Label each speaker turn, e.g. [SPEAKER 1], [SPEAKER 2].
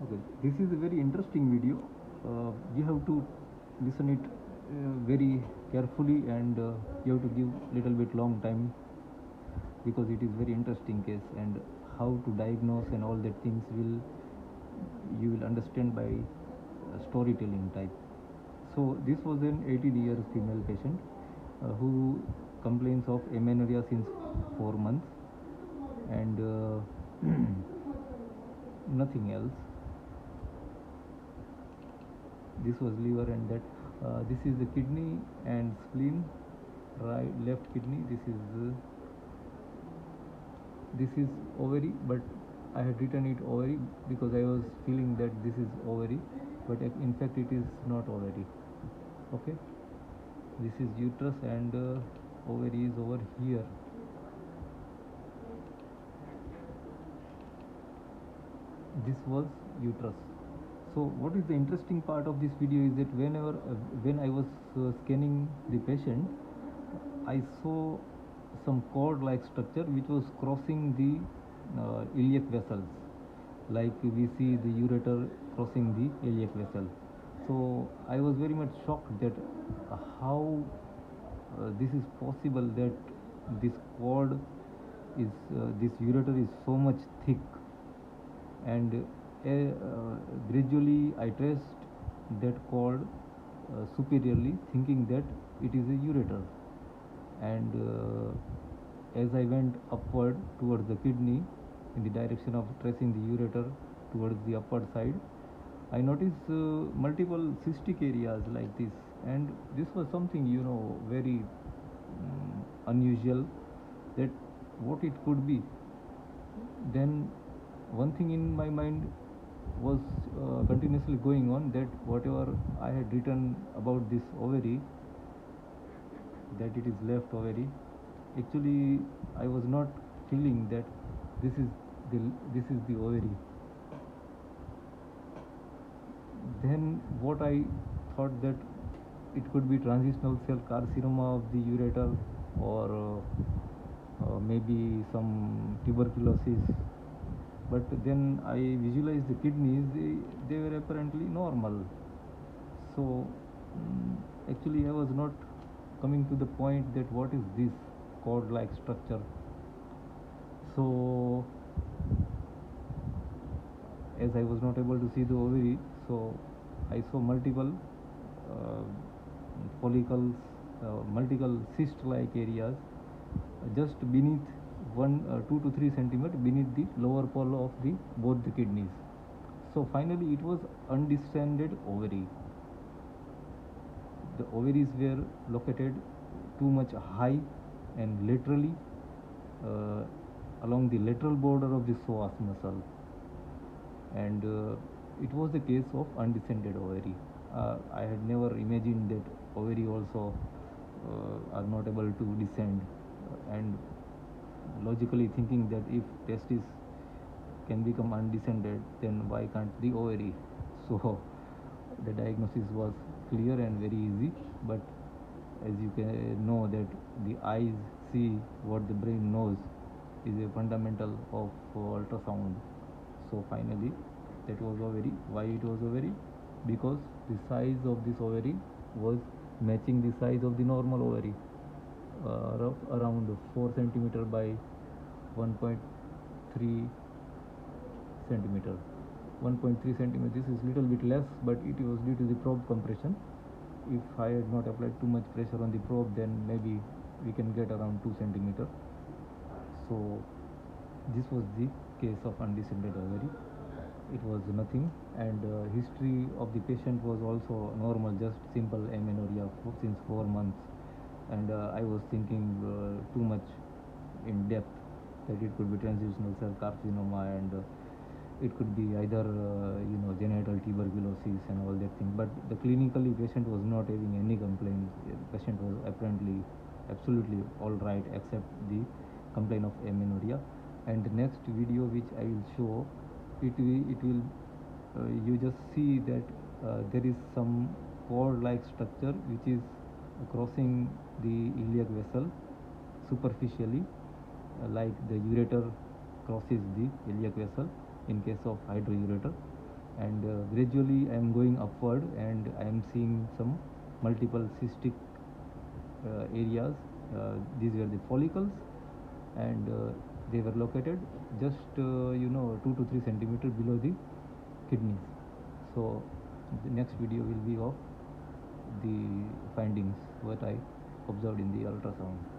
[SPEAKER 1] good. This is a very interesting video. You have to listen it very carefully, and you have to give little bit long time, because it is very interesting case, and how to diagnose and all that things will you will understand by storytelling type. So this was an 18 years female patient who complains of amenorrhea since 4 months, and nothing else. This was liver, and that this is the kidney and spleen, right, left kidney. This is ovary, but I had written it ovary because I was feeling that this is ovary, but in fact it is not ovary. Okay, this is uterus, and ovary is over here. This was uterus. So what is the interesting part of this video is that when I was scanning the patient, I saw some cord like structure which was crossing the iliac vessels, like we see the ureter crossing the iliac vessel. So I was very much shocked that how this is possible, that this cord is this ureter is so much thick, and gradually I traced that cord superiorly, thinking that it is a ureter, and as I went upward towards the kidney in the direction of tracing the ureter towards the upward side, I noticed multiple cystic areas like this, and this was something very unusual, that what it could be. Then one thing in my mind was continuously going on, that whatever I had written about this ovary, that it is left ovary, actually I was not feeling that this is the ovary. Then what I thought, that it could be transitional cell carcinoma of the ureter, or maybe some tuberculosis. But then I visualized the kidneys, they were apparently normal. So actually I was not coming to the point that what is this cord like structure. So as I was not able to see the ovary, so I saw multiple follicles, multiple cyst like areas just beneath 2 to 3 centimeter beneath the lower pole of the both the kidneys. So finally it was undescended ovary. The ovaries were located too much high and laterally along the lateral border of the psoas muscle, and it was the case of undescended ovary. I had never imagined that ovary also are not able to descend, and logically thinking that if testis can become undescended, then why can't the ovary? So the diagnosis was clear and very easy, but as you can know that the eyes see what the brain knows is a fundamental of ultrasound. So finally that was ovary. Why it was ovary? Because the size of this ovary was matching the size of the normal ovary, around 4 centimeter by 1.3 centimeter. 1.3 centimeter, this is little bit less, but it was due to the probe compression. If I had not applied too much pressure on the probe, then maybe we can get around 2 centimeter. So this was the case of undescended ovary. It was nothing, and history of the patient was also normal, just simple amenorrhea since 4 months, and I was thinking too much in depth that it could be transitional cell carcinoma, and it could be either genital tuberculosis and all that thing. But the clinically patient was not having any complaints. Patient was apparently absolutely all right, except the complaint of amenorrhea. And the next video which I will show, it will you just see that there is some cord like structure which is crossing the iliac vessel superficially, like the ureter crosses the iliac vessel in case of hydroureter, and gradually I am going upward and I am seeing some multiple cystic areas. These were the follicles, and they were located just 2 to 3 centimeter below the kidneys. So the next video will be of the findings what I observed in the ultrasound.